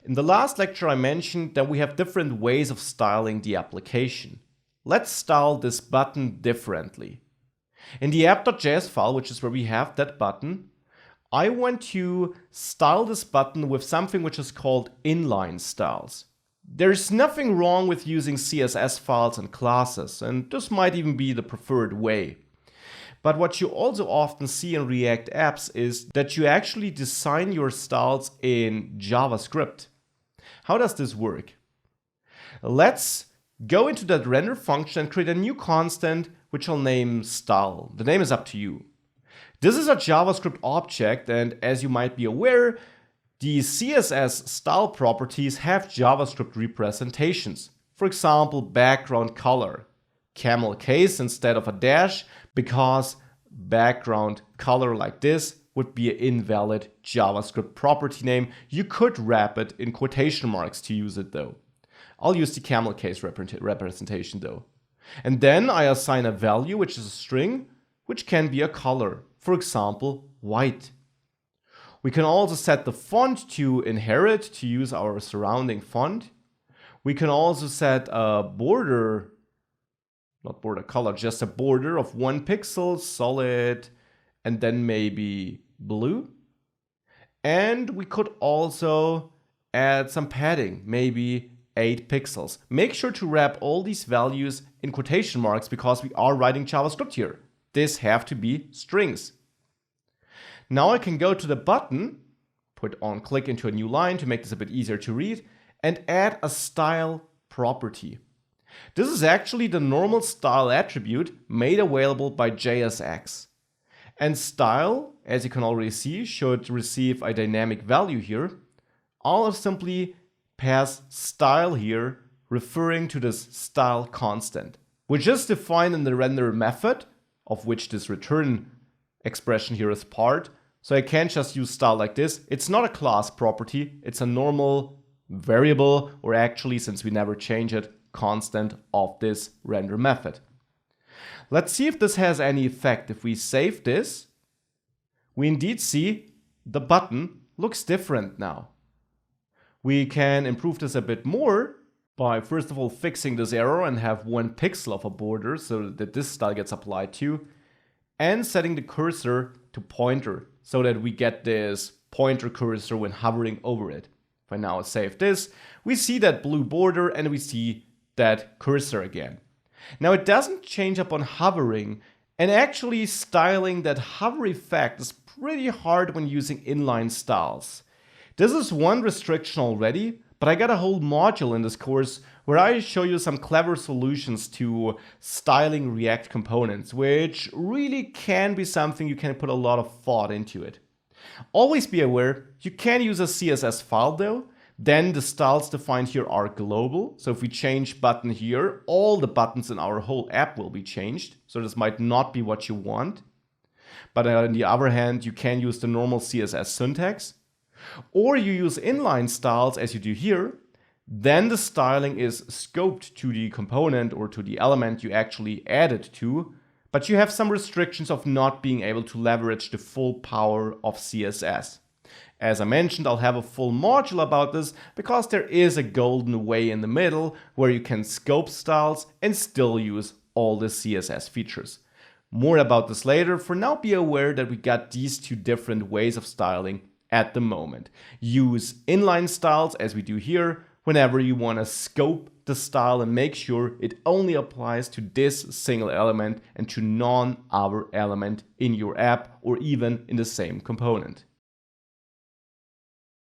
In the last lecture I mentioned that we have different ways of styling the application. Let's style this button differently. In the app.js file, which is where we have that button, I want to style this button with something which is called inline styles. There's nothing wrong with using CSS files and classes, and this might even be the preferred way. But what you also often see in React apps is that you actually design your styles in JavaScript. How does this work? Let's go into that render function and create a new constant which I'll name style. The name is up to you. This is a JavaScript object, and as you might be aware, the CSS style properties have JavaScript representations. For example, background color, camel case instead of a dash, because background color like this would be an invalid JavaScript property name. You could wrap it in quotation marks to use it though. I'll use the camel case representation though. And then I assign a value, which is a string, which can be a color. For example, white. We can also set the font to inherit to use our surrounding font. We can also set a border, not border color, just a border of 1 pixel, solid, and then maybe blue. And we could also add some padding, maybe 8 pixels. Make sure to wrap all these values in quotation marks because we are writing JavaScript here. These have to be strings. Now I can go to the button, put on click into a new line to make this a bit easier to read, and add a style property. This is actually the normal style attribute made available by JSX. And style, as you can already see, should receive a dynamic value here. I'll simply pass style here, referring to this style constant, which is defined in the render method, of which this return expression here is part. So I can't just use style like this. It's not a class property. It's a normal variable, or actually, since we never change it, constant of this render method. Let's see if this has any effect. If we save this, we indeed see the button looks different now. We can improve this a bit more by first of all fixing this error and have 1 pixel of a border so that this style gets applied to, and setting the cursor to pointer so that we get this pointer cursor when hovering over it. If I now save this, we see that blue border and we see that cursor again. Now it doesn't change upon hovering, and actually styling that hover effect is pretty hard when using inline styles. This is one restriction already, but I got a whole module in this course where I show you some clever solutions to styling React components, which really can be something you can put a lot of thought into it. Always be aware, you can use a CSS file though. Then the styles defined here are global. So if we change button here, all the buttons in our whole app will be changed. So this might not be what you want. But on the other hand, you can use the normal CSS syntax. Or you use inline styles as you do here. Then the styling is scoped to the component or to the element you actually added to. But you have some restrictions of not being able to leverage the full power of CSS. As I mentioned, I'll have a full module about this because there is a golden way in the middle where you can scope styles and still use all the CSS features. More about this later. For now, be aware that we got these two different ways of styling at the moment. Use inline styles as we do here whenever you want to scope the style and make sure it only applies to this single element and to none other element in your app or even in the same component.